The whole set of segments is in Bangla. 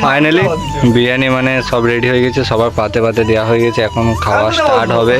ফাইনালি বিরিয়ানি মানে সব রেডি হয়ে গেছে, সবার পাতে পাতে দেওয়া হয়ে গেছে, এখন খাওয়া স্টার্ট হবে।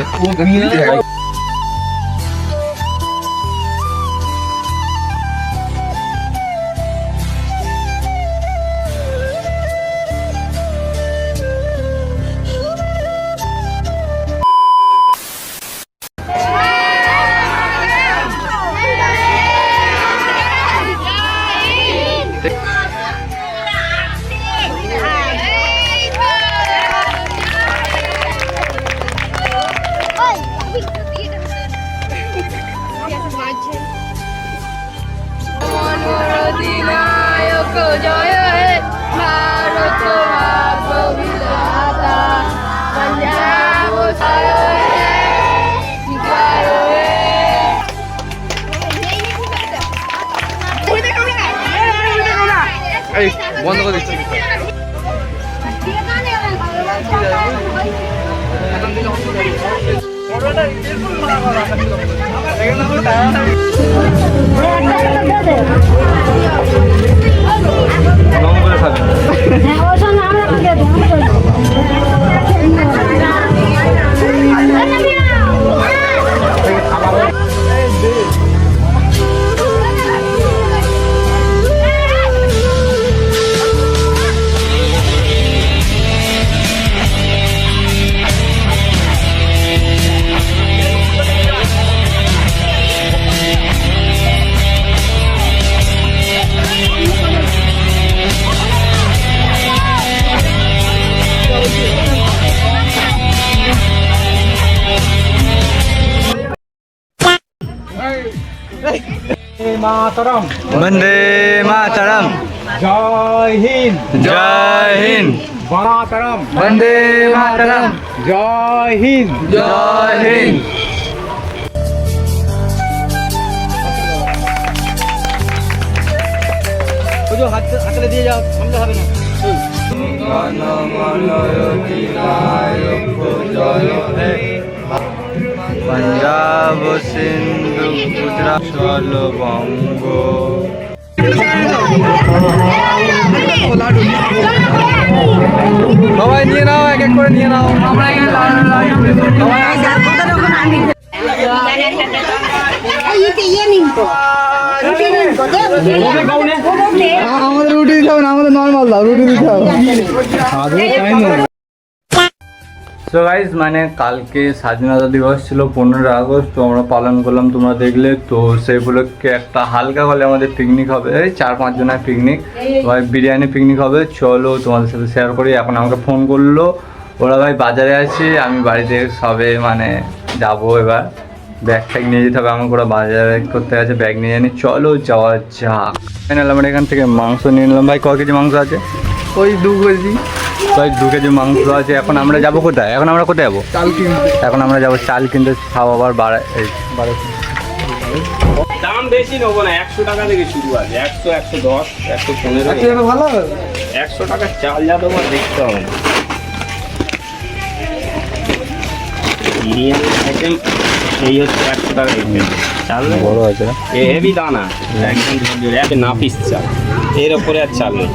বন্ধ করে দিচ্ছি। मातरम, वंदे मातरम, जय हिंद, जय हिंद, मातरम, वंदे मातरम, जय हिंद, जय हिंद। जो हाथ दिए जाओ, हम लोग ना। पंजाब सिंधु गुजरात बंग। সবাই নিয়ে নাও, এক এক করে নিয়ে নাও। আমাদের রুটি দিতে হবে না, আমাদের নর্মাল দাও, রুটি দিতে হবে। সো গাইজ মানে কালকে স্বাধীনতা দিবস ছিল 15 আগস্ট, তো আমরা পালন করলাম, তোমরা দেখলে। তো সেই উপলক্ষে একটা হালকা হলে আমাদের পিকনিক হবে, এই 4-5 জনের পিকনিক, ভাই বিরিয়ানি পিকনিক হবে। চলো তোমাদের সাথে শেয়ার করি। এখন আমাকে ফোন করলো, ওরা ভাই বাজারে আছে, আমি বাড়িতে সবে মানে যাবো। এবার ব্যাগ ট্যাগ নিয়ে যেতে হবে আমাকে, ওরা বাজারে করতে আছে, ব্যাগ নিয়ে জানি। চলো যাওয়া যাক। ফাইনাল আমরা এখান থেকে মাংস নিয়ে নিলাম। ভাই ক কেজি মাংস আছে? ওই 2 কেজি, ভাই 2 কেজি মাংস আছে। এখন আমরা যাবো কোথায়? এখন আমরা কোথায় যাবো? চাল কিনতে। এখন আমরা যাবো চাল কিনতে। সব আবার দাম বেশি নেবো না, 100 টাকা থেকে শুরু আছে। 100, 110, 115, ভালো 100 টাকার চাল যা তোমার দেখতে হবে। বিরিয়ানি আইটেম এই হচ্ছে 100 টাকা চাল, বড় আছে না? এ হেভি দানা, একদম ঝরঝরে, একটা নাপিস চাল, এর ওপরে আর চাল নেই।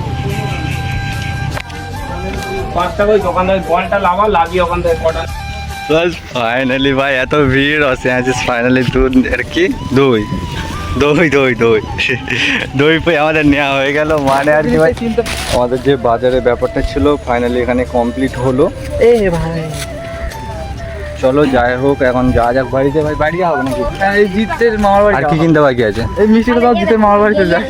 5 টাকা ওই দোকানদার বলটা লাগিয়ে ওখান থেকে কটা। ফাইনালি ভাই এত ভিড় আছে আছিস। ফাইনালি দুধ আর কি দই দই দই দই দই পেয়ে আমাদের নেওয়া হয়ে গেল। মানে আর কি ভাই আমাদের যে বাজারের ব্যাপারটা ছিল ফাইনালি এখানে কমপ্লিট হলো। এ ভাই চলো যাই হোক, এখন যা যাক বাড়িতে। ভাই বাড়ি যাওয়া হবে নাকি? এই জিতের মামার বাড়ি। আর কি কিনতে বাকি আছে? এই মিষ্টিটা দাও, জিতের মামার বাড়িতে যাই।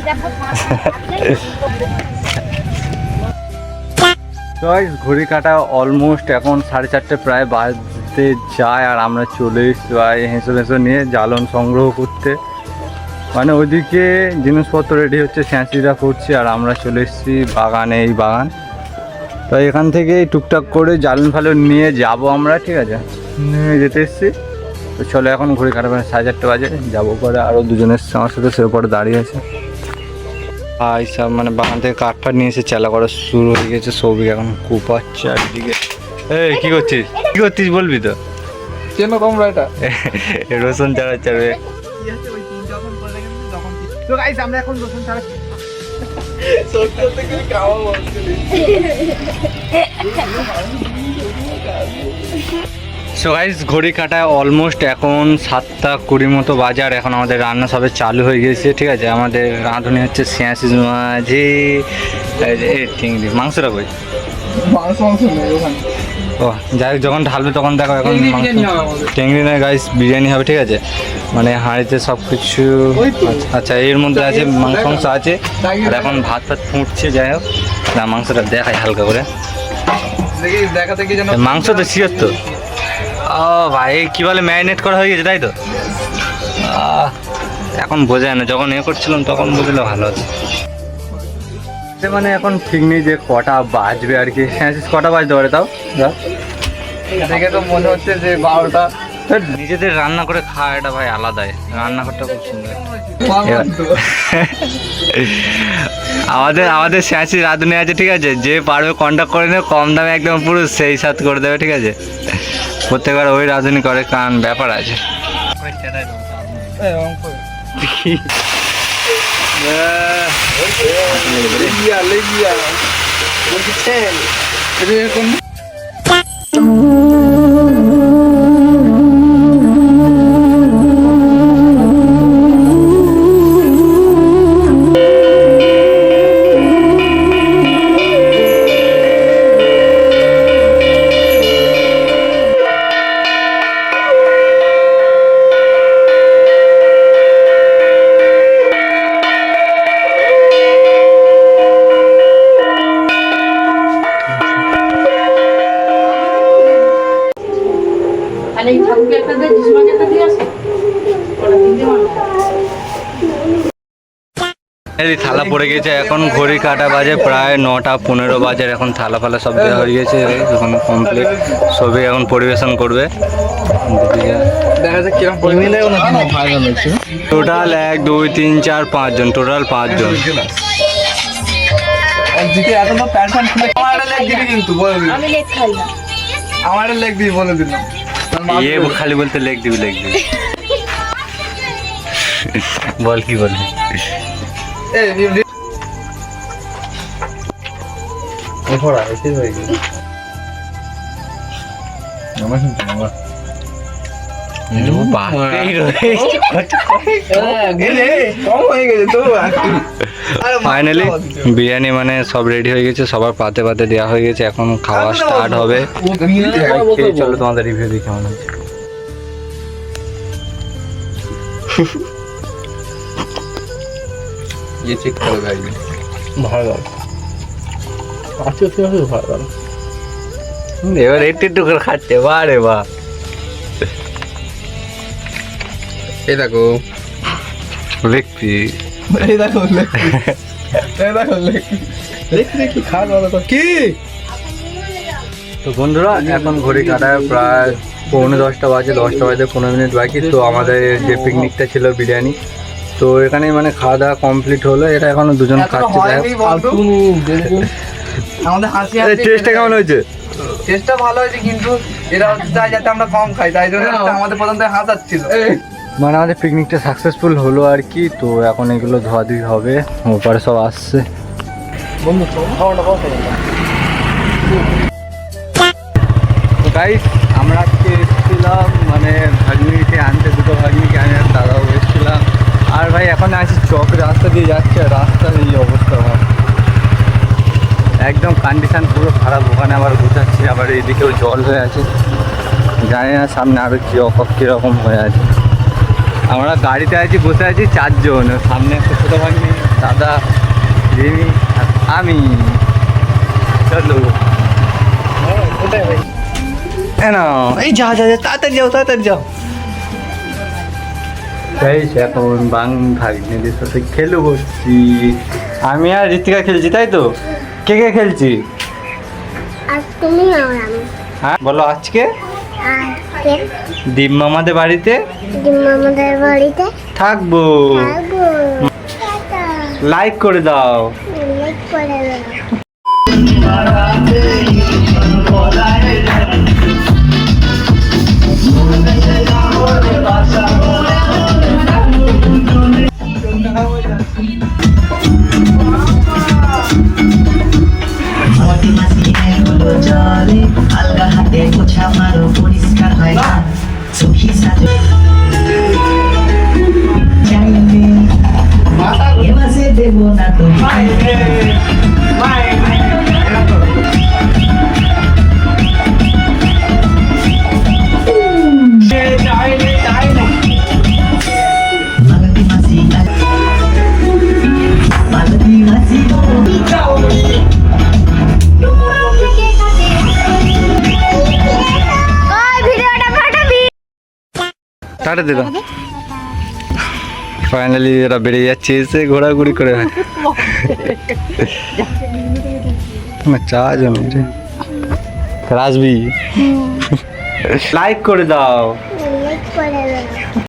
ঘড়ি কাটা অলমোস্ট এখন 4:30 প্রায় বাজতে যায়, আর আমরা চলে এসেছি ভাই হেঁসো হেঁসো নিয়ে জ্বালন সংগ্রহ করতে। মানে ওইদিকে জিনিসপত্র রেডি হচ্ছে, স্যাঁচিরা করছে, আর আমরা চলে এসেছি বাগানে। এই বাগান তো এখান থেকে টুকটাক করে জ্বালন ফালন নিয়ে যাব আমরা, ঠিক আছে, নিয়ে যেতে এসেছি। তো চলো এখন ঘড়ি কাটা 4:30 বাজে, যাবো পরে। আরও দুজন এসছে আমার সাথে, সে পরে দাঁড়িয়ে আছে। এই সব মানে বাগান থেকে কাঠ ফাট নিয়ে এসে চেলা করা শুরু হয়ে গেছে। সৌভিক এখন কুপাচ্ছে একদিকে। এই কি করছিস? কি করছিস বলবি তো? চেনো তোমরা এটা? রসুন চারা চাড়বে। তো গাইস আমরা এখন রসুন ছাড়াচ্ছি। সো গাইস ঘড়ি কাটায় অলমোস্ট এখন 7:20 মতো বাজার। এখন আমাদের রান্না সবে চালু হয়ে গেছে, ঠিক আছে। আমাদের রাঁধুনি হচ্ছে সিয়াশিস মাঝি চিংড়ি। মাংসটা কই? ও যাই হোক, যখন ঢালবে তখন দেখো। এখন চিংড়ি নয় গাইস, বিরিয়ানি হবে, ঠিক আছে। মানে হাঁড়িতে সব কিছু। আচ্ছা এর মধ্যে আছে মাংস আছে, আর এখন ভাত ফুটছে। যাই হোক না, মাংসটা দেখাই হালকা করে। মাংস তো শিওর তো। ও ভাই কি বলে, ম্যারিনেট করা হয়ে গেছে তাই তো। এখন বোঝা যায় না, যখন করছিলাম তখন বুঝলে ভালো আছে। মানে এখন ঠিক নেই যে কটা বাজবে আর কি। কটা বাজতে পারে তাও দেখে তো মনে হচ্ছে যে 12টা। নিজেদের রান্না করে খাওয়া এটা ভাই আলাদাই। রান্নাঘরটা খুব সুন্দর। আমাদের স্যাঁচি রাঁধুনি আছে, ঠিক আছে। যে পারবে কন্ট্যাক্ট করে নেবে, কম দামে একদম পুরো সেই সাথ করে দেবে, ঠিক আছে। প্রত্যেকবার ওই রাঁধুনি করে, কারণ ব্যাপার আছে। এই থালা পড়ে গেছে। এখন ঘড়ি কাটা বাজে প্রায় 9:15 বাজে। এখন থালা ফালা সব দেওয়া হয়ে গেছে, এখন কমপ্লিট। সবই এখন পরিবেশন করবে। টোটাল 1 2 3 4 5 জন, টোটাল 5 জন। আমার লেগ দিবি বলে দিলাম। খালি বলতে লেগ দিবি, লেগ দিবি। বল কি বলবি? ফাইনালি বিরিয়ানি মানে সব রেডি হয়ে গেছে, সবার পাতে পাতে দেওয়া হয়ে গেছে। এখন খাওয়া স্টার্ট হবে। চলো তোমাদের রিভিউ দিই কেমন হচ্ছে। এবার একটু করে খাচ্ছে। বারে বা এই দেখো দেখছি, এই দেখো কি খাওয়া দাওয়া কি। তো বন্ধুরা এখন ঘড়ি কাটায় প্রায় 9:45 বাজে। 10টা বাজে 15 মিনিট বাকি। তো আমাদের যে পিকনিকটা ছিল বিরিয়ানি, তো এখানে মানে খাওয়া দাওয়া কমপ্লিট হলো। এটা এখনো দুজন খাচ্ছে। আমাদের হাসি টেস্টটা কেমন হয়েছে? টেস্টটা ভালো হয়েছে, কিন্তু এরা চাই যাতে আমরা কম খাই, তাই জন্য আমাদের প্রথম থেকে হাসাচ্ছিল। মানে আমাদের পিকনিকটা সাকসেসফুল হলো আর কি। তো এখন এগুলো ধোয়াধুয়ি হবে, ওপারে সব আসছে। তো গাইস আমরা আজকে এসেছিলাম মানে ভাগ্নিকে আনতে, দুটো ভাগ্নিকে আমি আর দাদাও এসেছিলাম। আর ভাই এখন আছি চক রাস্তা দিয়ে যাচ্ছে, রাস্তার এই অবস্থা ভাই একদম কন্ডিশন পুরো খারাপ। ওখানে আবার গুছাচ্ছি, আবার এইদিকেও জল হয়ে আছে। জানি না সামনে আরও কীরকম হয়ে আছে। আমরা গাড়িতে আছি, বসে আছি 4 জন। সামনে একটা ছোটো ভাগ্নি, দাদা, রিমি আর আমি। চলো এই যা যা যা, তাড়াতাড়ি যাও, তাড়াতাড়ি যাও। এখন ভাগ্নিদের সাথে খেলে বসছি। আমি আর ঋতিকা খেলছি, তাই তো? কে কে খেলছি? হ্যাঁ বলো। আজকে ডিম মামাদের বাড়িতে থাকবো। লাইক করে দাও। পরিষ্কার হয় না চোখে সাথে চাইলে এ মাসে দেব না তো মালতী মাসি মালতী মাসি টাটা দিদা ফাইনালি এরা বেরিয়ে যাচ্ছে এসে ঘোরাঘুরি করে না চা জমি রে আসবি লাইক করে দাও